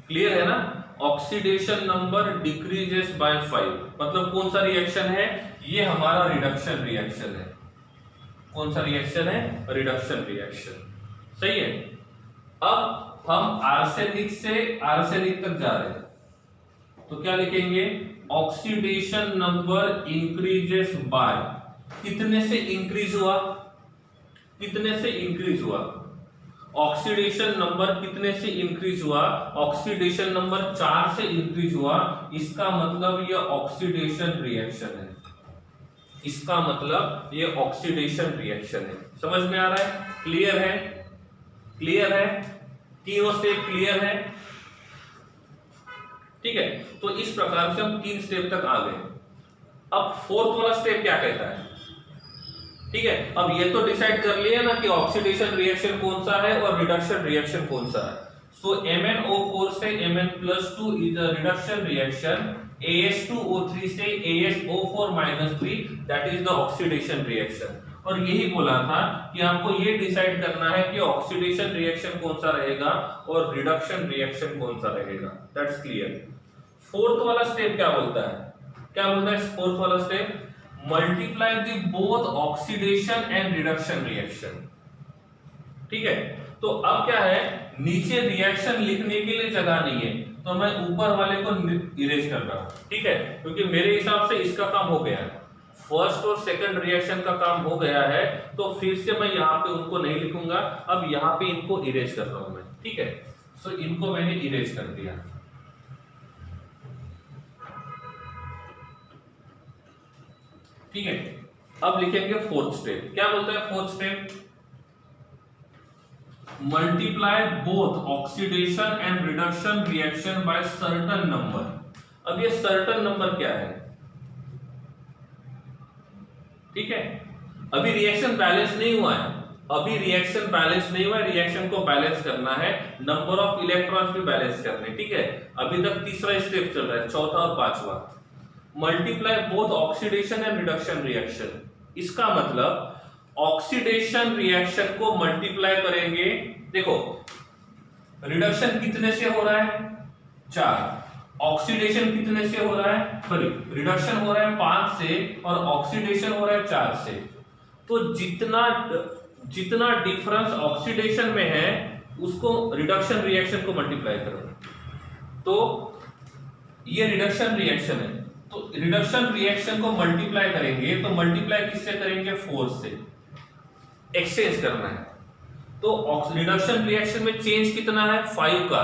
क्लियर है ना? ऑक्सीडेशन नंबर डिक्रीजेस बाय 5 मतलब कौन सा रिएक्शन है, ये हमारा रिडक्शन रिएक्शन है। कौन सा रिएक्शन है, रिडक्शन रिएक्शन। सही है। अब हम आर्सेनिक से आर्सेनिक तक जा रहे हैं, तो क्या लिखेंगे, ऑक्सीडेशन नंबर इंक्रीजेस बाय, कितने से इंक्रीज हुआ, कितने से इंक्रीज हुआ, ऑक्सीडेशन नंबर कितने से इंक्रीज हुआ, ऑक्सीडेशन नंबर 4 से इंक्रीज हुआ, इसका मतलब ये ऑक्सीडेशन रिएक्शन है, इसका मतलब ये ऑक्सीडेशन रिएक्शन है। समझ में आ रहा है? क्लियर है? क्लियर है? तीनों स्टेप क्लियर है? ठीक है, तो इस प्रकार से हम 3 स्टेप तक आ गए। अब फोर्थ वाला स्टेप क्या कहता है? ठीक है, अब ये तो डिसाइड कर लिया ना कि ऑक्सीडेशन रिएक्शन कौन सा है और रिडक्शन रिएक्शन कौन सा है। सो MnO4 से Mn+2 is a reduction reaction, AS2O3 से ASO4-3 that is the oxidation reaction. और यही बोला था कि आपको ये डिसाइड करना है कि ऑक्सीडेशन रिएक्शन कौन सा रहेगा और रिडक्शन रिएक्शन कौन सा रहेगा। That's clear. फोर्थ वाला स्टेप क्या बोलता है? क्या बोलता है फोर्थ वाला step? Multiply the both oxidation and reduction reaction. ठीक है, तो अब क्या है, नीचे रिएक्शन लिखने के लिए जगह नहीं है, तो मैं ऊपर वाले को इरेज कर रहा हूं। ठीक है, क्योंकि मेरे हिसाब से इसका काम हो गया है, फर्स्ट और सेकंड रिएक्शन का काम हो गया है, तो फिर से मैं यहाँ पे उनको नहीं लिखूंगा, अब यहाँ पे इनको इरेज कर रहा हूं मैं। ठीक है, सो इनको मैंने इरेज कर दिया। ठीक है, अब लिखेंगे फोर्थ स्टेप। क्या बोलता है fourth step? Multiply both oxidation and reduction reaction by certain number. अब ये सर्टेन नंबर क्या है? ठीक है, अभी रिएक्शन बैलेंस नहीं हुआ है, अभी रिएक्शन बैलेंस नहीं हुआ है, रिएक्शन को बैलेंस करना है, नंबर ऑफ इलेक्ट्रॉन्स भी बैलेंस करने। ठीक है, अभी तक तीसरा स्टेप चल रहा है, चौथा और पांचवा। Multiply both oxidation and reduction reaction, इसका मतलब ऑक्सीडेशन रिएक्शन को मल्टीप्लाई करेंगे। देखो, रिडक्शन कितने से हो रहा है? 4। ऑक्सीडेशन कितने से हो रहा है? सॉरी, रिडक्शन हो रहा है 5 से और ऑक्सीडेशन हो रहा है 4 से। तो जितना डिफरेंस ऑक्सीडेशन में है उसको रिडक्शन रिएक्शन को मल्टीप्लाई करो, तो ये रिडक्शन रिएक्शन है, तो रिडक्शन रिएक्शन को मल्टीप्लाई करेंगे, तो मल्टीप्लाई किससे करेंगे? 4 से। एक्सचेंज करना है, तो रिडक्शन रिएक्शन में चेंज कितना है? 5 का,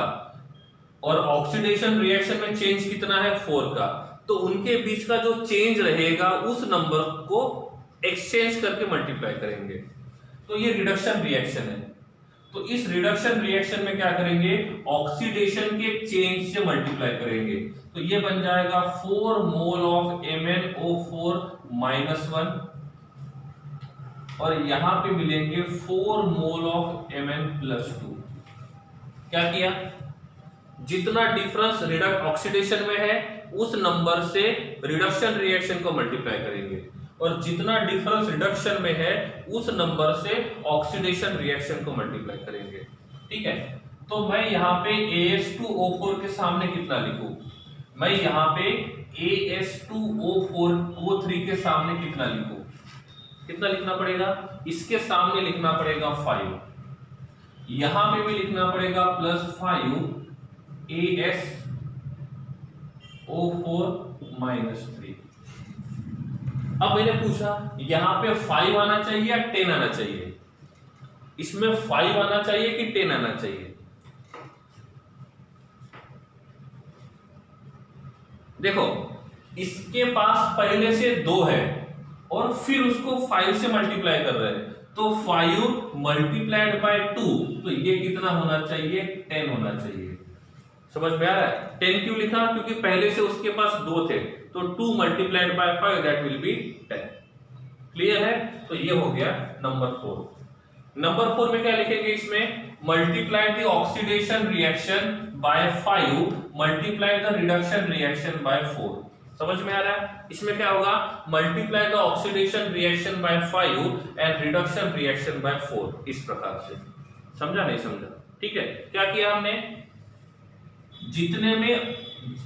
और ऑक्सीडेशन रिएक्शन में चेंज कितना है? 4 का। तो उनके बीच का जो चेंज रहेगा उस नंबर को एक्सचेंज करके मल्टीप्लाई करेंगे, तो ये रिडक्शन रिएक्शन है। तो इस रिडक्शन रिएक्शन में क्या करेंगे? ऑक्सीडेशन के चेंज से मल्टीप्लाई करेंगे, तो ये बन जाएगा 4 मोल ऑफ MnO4 -1, और यहां पे मिलेंगे 4 मोल ऑफ Mn+2। क्या किया? जितना डिफरेंस ऑक्सीडेशन में है उस नंबर से रिडक्शन रिएक्शन को मल्टीप्लाई करेंगे, और जितना डिफरेंस रिडक्शन में है उस नंबर से ऑक्सीडेशन रिएक्शन को मल्टीप्लाई करेंगे। ठीक है, तो मैं यहाँ पे AS2O4 के सामने कितना लिखूं? मैं यहाँ पे AS2O3 के सामने कितना लिखूं? कितना लिखना पड़ेगा? इसके सामने लिखना पड़ेगा 5, यहां पे भी लिखना पड़ेगा +5 ASO4-3। अब मैंने पूछा यहां पे 5 आना चाहिए या 10 आना चाहिए? इसमें 5 आना चाहिए कि 10 आना चाहिए? देखो, इसके पास पहले से 2 है और फिर उसको 5 से मल्टीप्लाई कर रहे हैं, तो 5 मल्टीप्लाइड बाय 2, तो ये कितना होना चाहिए? 10 होना चाहिए। समझ में आ रहा है? 10 क्यों लिखा? क्योंकि पहले से उसके पास 2 थे, तो 2 multiplied by 5 that will be 10। Clear है? तो ये हो गया नंबर 4। नंबर 4 में क्या लिखेंगे? इसमें multiply the oxidation reaction by 5 multiply the reduction reaction by 4। समझ में आ रहा है? इसमें क्या होगा? Multiply the oxidation reaction by 5 and reduction reaction by 4। इस प्रकार से। समझा नहीं समझा? ठीक है, क्या किया हमने? जितने में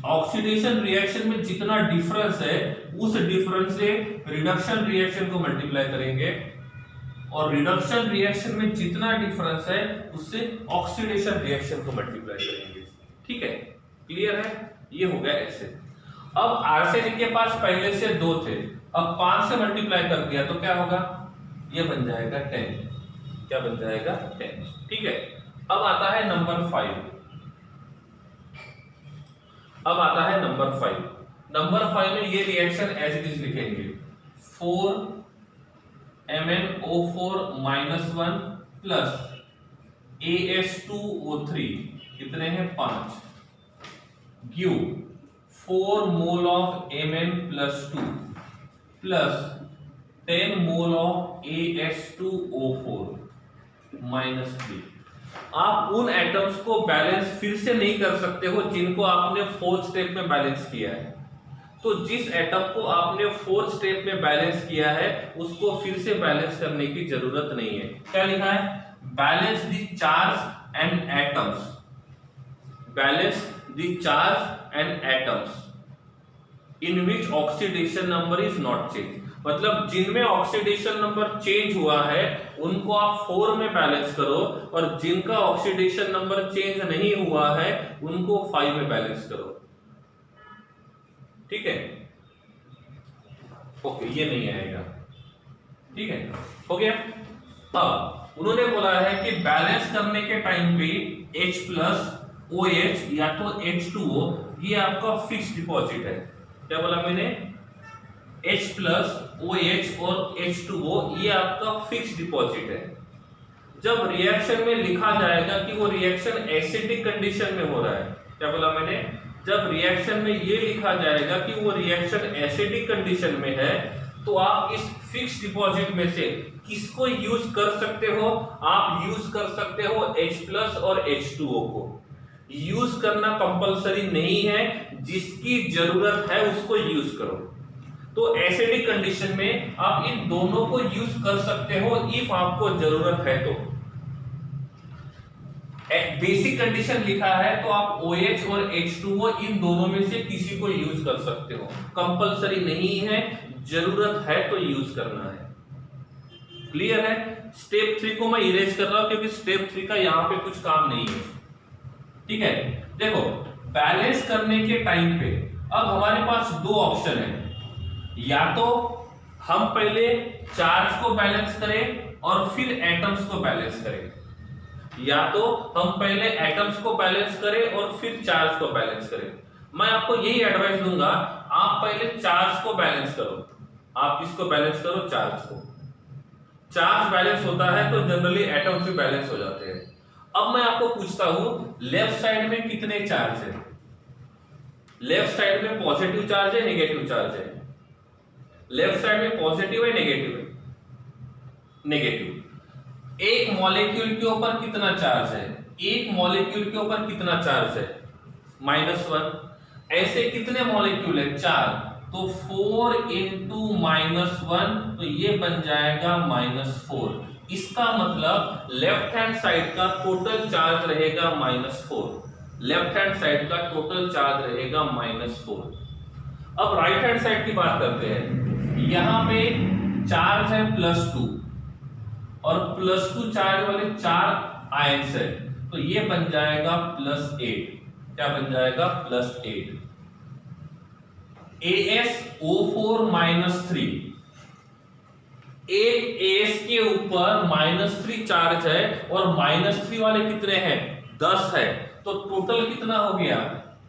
ऑक्सीडेशन रिएक्शन में जितना डिफरेंस है उस डिफरेंस से रिडक्शन रिएक्शन को मल्टीप्लाई करेंगे, और रिडक्शन रिएक्शन में जितना डिफरेंस है उससे ऑक्सीडेशन रिएक्शन को मल्टीप्लाई करेंगे। ठीक है, क्लियर है? ये हो गया ऐसे। अब आर्सेनिक के पास पहले से 2 थे, अब 5 से मल्टीप्लाई कर दिया तो क्या होगा? ये बन जाएगा 10। क्या बन जाएगा? 10। ठीक है, अब आता है नंबर 5। अब आता है नंबर 5। नंबर 5 में ये रिएक्शन एज इट इज लिखेंगे 4MnO4 -1 प्लस AS2O3 कितने हैं 5 give 4 mole of Mn plus 2 plus 10 mole of AS2O4 -3। आप उन एटम्स को बैलेंस फिर से नहीं कर सकते हो जिनको आपने फोर्थ स्टेप में बैलेंस किया है। तो जिस एटम को आपने फोर्थ स्टेप में बैलेंस किया है उसको फिर से बैलेंस करने की जरूरत नहीं है। क्या लिखा है? Balance the charge and atoms, balance the charge and atoms in which oxidation number is not change. मतलब जिनमें ऑक्सीडेशन नंबर चेंज हुआ है उनको आप 4 में बैलेंस करो और जिनका ऑक्सीडेशन नंबर चेंज नहीं हुआ है उनको 5 में बैलेंस करो। ठीक है, ओके, ये नहीं आएगा। ठीक है, हो गया। अब उन्होंने बोला है कि बैलेंस करने के टाइम पे H प्लस OH या तो H2O ये आपका फिक्स डिपॉजिट है। क्या बोला मैंने? H प्लस OH और H2O ये आपका फिक्स डिपॉजिट है। जब रिएक्शन में लिखा जाएगा कि वो रिएक्शन एसिडिक कंडीशन में हो रहा है, क्या बोला मैंने? जब रिएक्शन में ये लिखा जाएगा कि वो रिएक्शन एसिडिक कंडीशन में है तो आप इस फिक्स डिपॉजिट में से किसको यूज कर सकते हो? आप यूज कर सकते हो H प्लस और H2O को। यूज करना कंपलसरी नहीं है, जिसकी जरूरत है उसको यूज करो। तो एसिडिक कंडीशन में आप इन दोनों को यूज कर सकते हो इफ आपको जरूरत है तो। बेसिक कंडीशन लिखा है तो आप OH और H2O इन दोनों में से किसी को यूज कर सकते हो, कंपलसरी नहीं है, जरूरत है तो यूज करना है। क्लियर है? स्टेप 3 को मैं इरेज कर रहा हूं क्योंकि स्टेप 3 का यहां पे कुछ काम नहीं है। ठीक है, देखो बैलेंस करने के टाइम पे अब हमारे पास दो ऑप्शन है, या तो हम पहले चार्ज को बैलेंस करें और फिर एटम्स को बैलेंस करें, या तो हम पहले एटम्स को बैलेंस करें और फिर चार्ज को बैलेंस करें। मैं आपको यही एडवाइस दूंगा, आप पहले चार्ज को बैलेंस करो। आप किसको बैलेंस करो? चार्ज को। चार्ज बैलेंस होता है तो जनरली एटम्स भी बैलेंस हो जाते हैं। अब मैं आपको पूछता हूं लेफ्ट साइड में कितने चार्ज है? लेफ्ट साइड में पॉजिटिव चार्ज है, नेगेटिव चार्ज है? लेफ्ट साइड में पॉजिटिव है, नेगेटिव है? नेगेटिव। एक मॉलिक्यूल के ऊपर कितना चार्ज है? एक मॉलिक्यूल के ऊपर कितना चार्ज है? -1। ऐसे कितने मॉलिक्यूल है? 4। तो 4 into -1 तो ये बन जाएगा -4। इसका मतलब लेफ्ट हैंड साइड का टोटल चार्ज रहेगा -4। लेफ्ट हैंड साइड का टोटल चार्ज रहेगा -4। अब राइट हैंड साइड की बात करते हैं। यहां पे चार्ज है +2 और +2 चार्ज वाले 4 आयंस है तो ये बन जाएगा +8। क्या बन जाएगा? +8। AsO4 -3, एक AS के ऊपर -3 चार्ज है और -3 वाले कितने हैं? 10 है। तो टोटल कितना हो गया?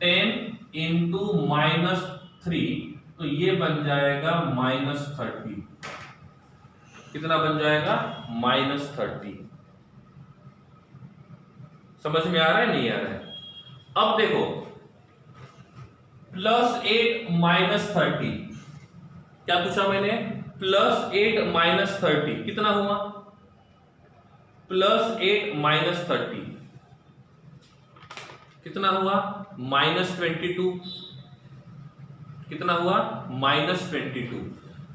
10 into -3 तो ये बन जाएगा -30। कितना बन जाएगा? -30। समझ में आ रहा है? नहीं आ रहा है? अब देखो +8 -30, क्या पूछा मैंने? +8 -30 कितना हुआ? +8 -30 कितना हुआ? -22। कितना हुआ? -22।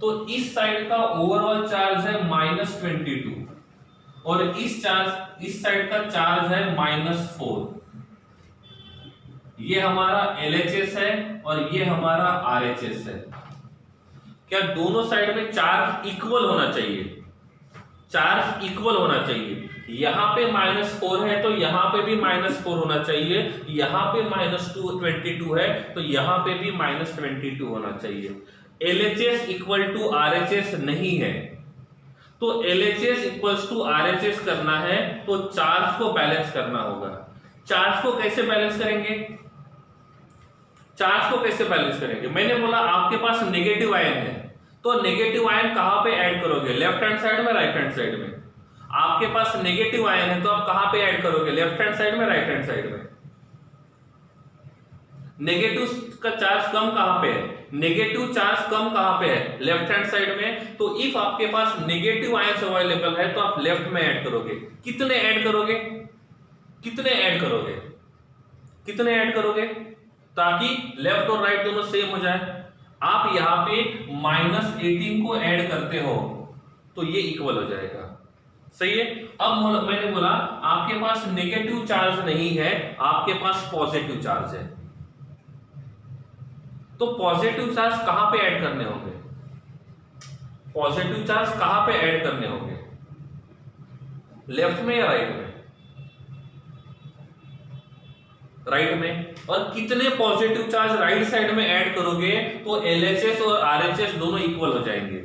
तो इस साइड का ओवरऑल चार्ज है -22 और इस साइड का चार्ज है -4। ये हमारा LHS है और ये हमारा RHS है। क्या दोनों साइड में चार्ज इक्वल होना चाहिए? चार्ज इक्वल होना चाहिए। यहां पे -4 है तो यहां पे भी -4 होना चाहिए, यहां पे -22 है तो यहां पे भी -22 होना चाहिए। LHS इक्वल टू RHS नहीं है। तो LHS इक्वल्स टू RHS करना है तो चार्ज को बैलेंस करना होगा। चार्ज को कैसे बैलेंस करेंगे? चार्ज को कैसे बैलेंस करेंगे? मैंने बोला आपके पास नेगेटिव आयन है, तो नेगेटिव आयन कहां पे ऐड करोगे? लेफ्ट हैंड साइड में, राइट हैंड साइड में? आपके पास नेगेटिव आयन है तो आप कहां पे ऐड करोगे? लेफ्ट हैंड साइड में, राइट हैंड साइड में? नेगेटिव का चार्ज कम कहां पे है? नेगेटिव चार्ज कम कहां पे है? लेफ्ट हैंड साइड में। तो इफ आपके पास नेगेटिव आयंस अवेलेबल है तो आप लेफ्ट में ऐड करोगे। कितने ऐड करोगे? कितने ऐड करोगे? कितने ऐड करोगे ताकि लेफ्ट और राइट दोनों सेम हो जाए? आप यहां पे -18 को ऐड करते हो तो ये इक्वल हो जाएगा। सही है। अब मैंने बोला आपके पास नेगेटिव चार्ज नहीं है, आपके पास पॉजिटिव चार्ज है, तो पॉजिटिव चार्ज कहां पे ऐड करने होंगे? पॉजिटिव चार्ज कहां पे ऐड करने होंगे? लेफ्ट में या राइट में? राइट में। और कितने पॉजिटिव चार्ज राइट साइड में ऐड करोगे तो LHS और RHS दोनों इक्वल हो जाएंगे?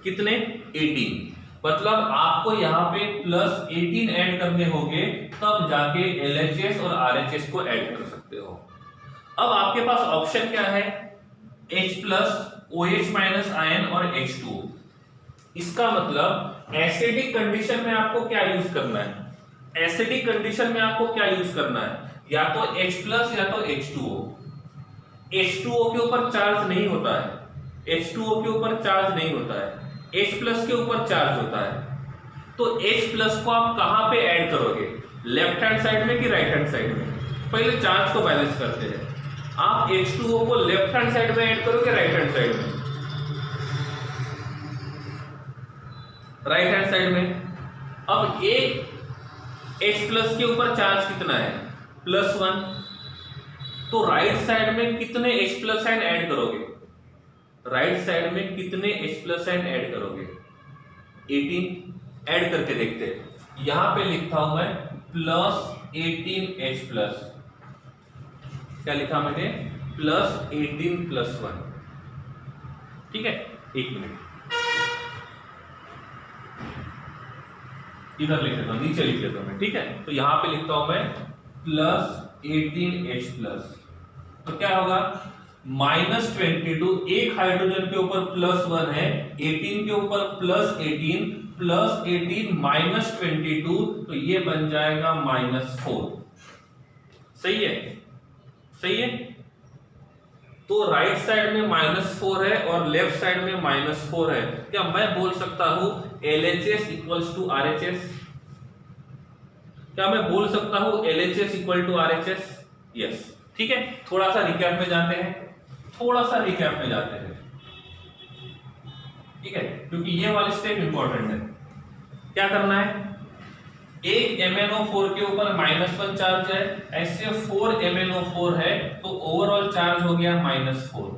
कितने? 18। मतलब आपको यहां पे +18 ऐड करने होंगे तब जाके LHS और RHS को ऐड कर सकते हो। अब आपके पास ऑप्शन क्या है? H+, OH- आयन और H2O। इसका मतलब एसिडिक कंडीशन में आपको क्या यूज करना है? एसिडिक कंडीशन में आपको क्या यूज करना है? या तो H+ या तो H2O। H2O के ऊपर चार्ज नहीं होता है, H2O के ऊपर चार्ज नहीं होता है, H+ के ऊपर चार्ज होता है। तो H+ को आप कहां पे ऐड करोगे? लेफ्ट हैंड साइड में कि राइट हैंड साइड में? पहले चार्ज को बैलेंस करते हैं। आप H2O को लेफ्ट हैंड साइड में ऐड करोगे, राइट हैंड साइड में? राइट हैंड साइड में। अब एक H+ के ऊपर चार्ज कितना है? +1। तो राइट साइड में कितने H+ आयन ऐड करोगे? राइट साइड में कितने H+ आयन ऐड करोगे? 18 ऐड करके देखते हैं। यहां पे लिखता हूं मैं +18H+। क्या लिखा मैंने? +18 + 1। ठीक है, एक मिनट इधर लिख लेता हूं, नीचे लिख लेता हूं मैं। ठीक है, तो यहां पे लिखता हूं मैं +18H+। तो क्या होगा? -22। एक हाइड्रोजन के ऊपर +1 है, 18 के ऊपर +18 -22, तो ये बन जाएगा -4। सही है, सही है। तो राइट साइड में -4 है और लेफ्ट साइड में -4 है। क्या मैं बोल सकता हूं LHS इक्वल्स टू RHS? क्या मैं बोल सकता हूं LHS equal to RHS? Yes. ठीक है, थोड़ा सा रिकैप में जाते हैं, थोड़ा सा रिकैप में जाते हैं। ठीक है, क्योंकि ये वाली स्टेप इंपॉर्टेंट है। क्या करना है? एक MnO4 के ऊपर -1 चार्ज है, ऐसे 4 MnO4 है तो ओवरऑल चार्ज हो गया -4।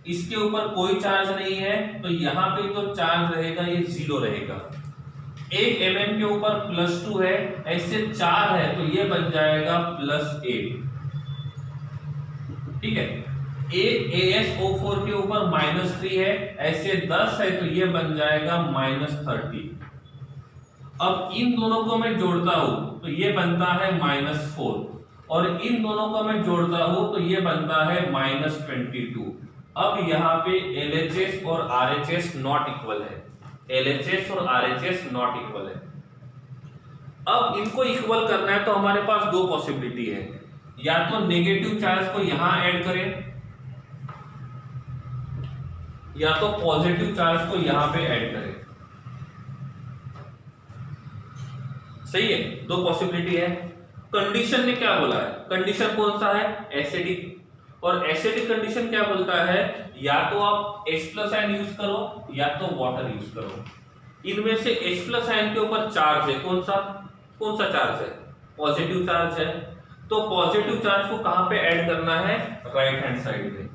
इसके ऊपर कोई चार्ज नहीं है तो यहां पे तो चार्ज रहेगा, ये 0 रहेगा। एक Mn के ऊपर +2 है, ऐसे 4 है तो ये बन जाएगा +8। ठीक है, एक AsO4 के ऊपर -3 है, ऐसे 10 है तो ये बन जाएगा -30। अब इन दोनों को मैं जोड़ता हूं तो ये बनता है -4 और इन दोनों को मैं जोड़ता हूं तो ये बनता है -22। अब यहाँ पे LHS और RHS नॉट इक्वल है, LHS और RHS नॉट इक्वल है। अब इनको इक्वल करना है तो हमारे पास दो पॉसिबिलिटी है, या तो नेगेटिव चार्ज को यहां ऐड करें या तो पॉजिटिव चार्ज को यहां पे ऐड करें। सही है, दो पॉसिबिलिटी है। कंडीशन ने क्या बोला है? कंडीशन कौन सा है? एसिडिक। और एसिडिक कंडीशन क्या बोलता है? या तो आप H+ आयन यूज करो या तो वाटर यूज करो। इनमें से H+ आयन के ऊपर चार्ज है, कौन सा चार्ज है? पॉजिटिव चार्ज है। तो पॉजिटिव चार्ज को कहां पे ऐड करना है? राइट हैंड साइड में।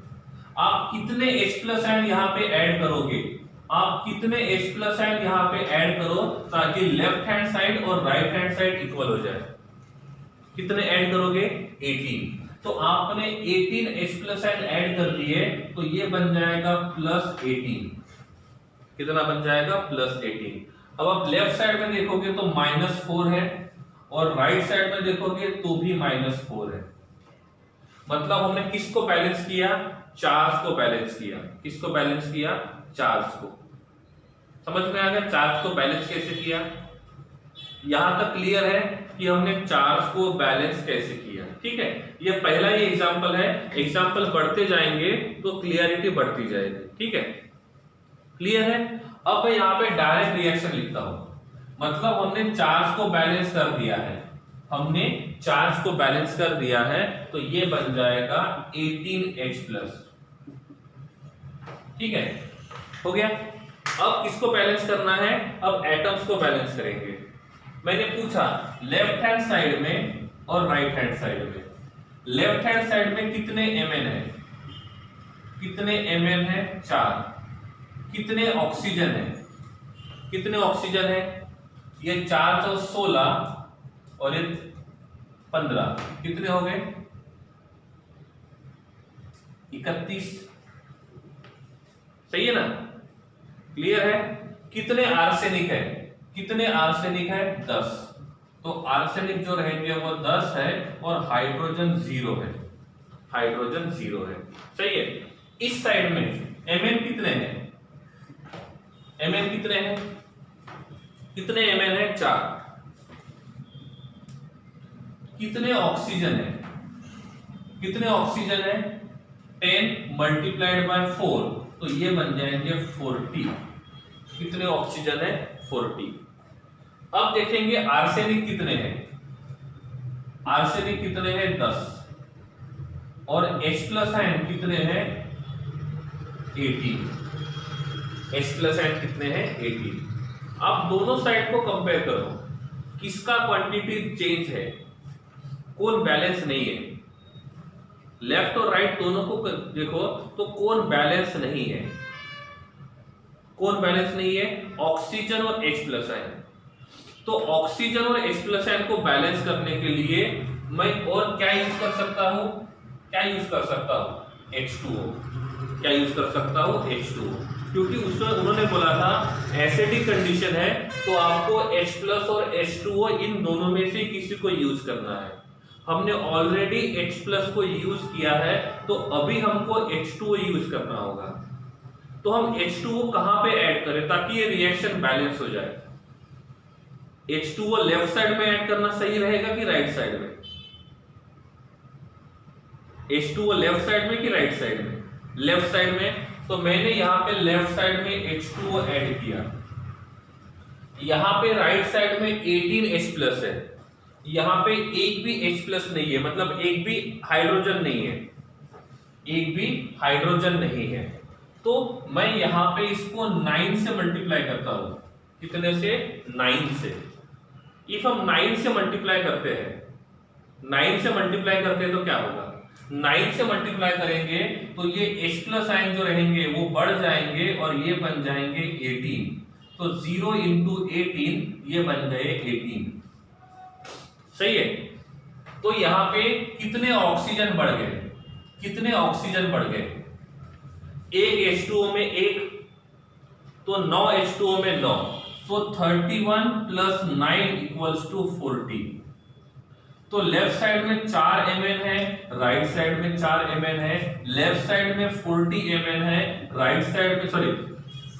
आप कितने H+ आयन यहां पे ऐड करोगे? आप कितने H+ आयन यहां पे ऐड करो ताकि लेफ्ट हैंड साइड और राइट हैंड साइड इक्वल हो जाए। कितने ऐड करोगे? 18। तो आपने 18 H+ आयन ऐड कर दिए तो ये बन जाएगा +18। कितना बन जाएगा +18। अब आप लेफ्ट साइड में देखोगे तो -4 है और राइट साइड में देखोगे तो भी -4 है। मतलब हमने किसको बैलेंस किया, चार्ज को बैलेंस किया। किसको बैलेंस किया, चार्ज को। समझ में आ गया चार्ज को बैलेंस कैसे किया। यहां तक क्लियर है कि हमने चार्ज को बैलेंस कैसे किया। ठीक है, ये पहला ही एग्जांपल है। एग्जांपल बढ़ते जाएंगे तो क्लियरिटी बढ़ती जाएगी। ठीक है, क्लियर है। अब मैं यहाँ पे डायरेक्ट रिएक्शन लिखता हूं। मतलब हमने चार्ज को बैलेंस कर दिया है, हमने चार्ज को बैलेंस कर दिया है, तो ये बन जाएगा 18H+। ठीक है, हो गया। अब किसको बैलेंस करना है, अब एटम्स को बैलेंस करेंगे। मैंने पूछा लेफ्ट हैंड साइड में और राइट हैंड साइड में। लेफ्ट हैंड साइड में कितने Mn है, कितने Mn है, 4। कितने ऑक्सीजन है, कितने ऑक्सीजन है, ये 4 तो 16 और ये 15, कितने हो गए 31। सही है ना, क्लियर है। कितने आर्सेनिक है, कितने आर्सेनिक है, 10। तो आर्सेनिक जो रहेंगे वो 10 है और हाइड्रोजन 0 है, हाइड्रोजन 0 है। सही है। इस साइड में Mn कितने हैं, Mn कितने हैं, कितने Mn है, 4। कितने ऑक्सीजन है, कितने ऑक्सीजन है, 10 × 4, तो ये बन जाएंगे 40। कितने ऑक्सीजन है, 40। अब देखेंगे आर्सेनिक कितने हैं, आर्सेनिक कितने हैं, 10 और H+ आयन कितने हैं, 18। H+ आयन कितने हैं, 18। अब दोनों साइड को कंपेयर करो, किसका क्वांटिटी चेंज है, कौन बैलेंस नहीं है। लेफ्ट और राइट दोनों को देखो तो कौन बैलेंस नहीं है, कौन बैलेंस नहीं है, ऑक्सीजन और H+ आयन। तो ऑक्सीजन और H+ आयन को बैलेंस करने के लिए मैं और क्या यूज कर सकता हूं, क्या यूज कर सकता हूं, H2O। क्या यूज कर सकता हूं, H2O, क्योंकि उसमें उन्होंने बोला था एसिडिक कंडीशन है तो आपको H+ और H2O इन दोनों में से किसी को यूज करना है। हमने ऑलरेडी H+ को यूज किया है तो अभी हमको H2O यूज करना होगा। तो हम H2O कहां पे ऐड करें ताकि ये रिएक्शन बैलेंस हो जाए। H2O लेफ्ट साइड में ऐड करना सही रहेगा कि राइट साइड में, H2O लेफ्ट साइड में कि राइट साइड में, लेफ्ट साइड में। तो मैंने यहां पे लेफ्ट साइड में H2O ऐड किया, यहां पे राइट साइड में 18H+ है, यहां पे एक भी H+ नहीं है, मतलब एक भी हाइड्रोजन नहीं है, एक भी हाइड्रोजन नहीं है। तो मैं यहां पे इसको 9 से मल्टीप्लाई करता हूं, कितने से, 9 से। इफ हम 9 से मल्टीप्लाई करते हैं, 9 से मल्टीप्लाई करते हैं तो क्या होगा, 9 से मल्टीप्लाई करेंगे तो ये H+ आयन जो रहेंगे वो बढ़ जाएंगे और ये बन जाएंगे 18। तो 0 × 18 ये बन गए 18। सही है। तो यहां पे कितने ऑक्सीजन बढ़ गए, कितने ऑक्सीजन बढ़ गए, एक H2O में एक, तो 9 H2O में 9, तो 31 + 9 = 40। तो लेफ्ट साइड में 4 Mn है, राइट साइड में 4 Mn है। लेफ्ट साइड में 40 Mn है, राइट साइड में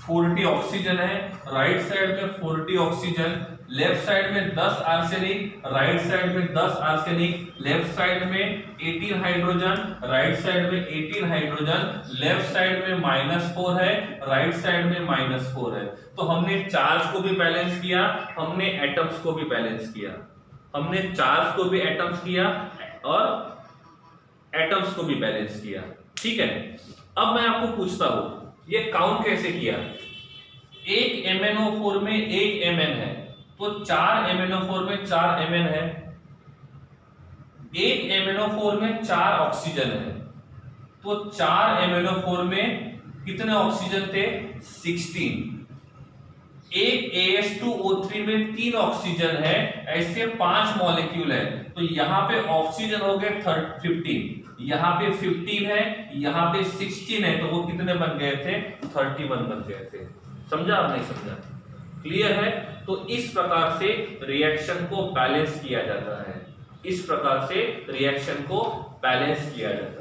40 ऑक्सीजन है, राइट साइड में 40 ऑक्सीजन। लेफ्ट साइड में 10 आर्सेनिक, राइट साइड में 10 आर्सेनिक। लेफ्ट साइड में 18 हाइड्रोजन, राइट साइड में 18 हाइड्रोजन। लेफ्ट साइड में -4 है, राइट साइड में -4 है। तो हमने चार्ज को भी बैलेंस किया, हमने एटम्स को भी बैलेंस किया, हमने चार्ज को भी एटम्स किया और एटम्स को भी बैलेंस किया। ठीक है। अब मैं आपको पूछता हूं ये काउंट कैसे किया। एक MnO4 में एक Mn है, तो 4 MnO4 में 4 Mn है। एक MnO4 में 4 ऑक्सीजन है, तो 4 MnO4 में कितने ऑक्सीजन थे, 16। एक AS2O3 में 3 ऑक्सीजन है, ऐसे 5 मॉलिक्यूल है, तो यहां पे ऑक्सीजन हो गए 15, यहां पे 15 है, यहां पे 16 है, तो वो कितने बन गए थे, 31 बन गए थे। समझा आप नहीं समझा? क्लियर है? तो इस प्रकार से रिएक्शन को बैलेंस किया जाता है, इस प्रकार से रिएक्शन को बैलेंस किया जाता है।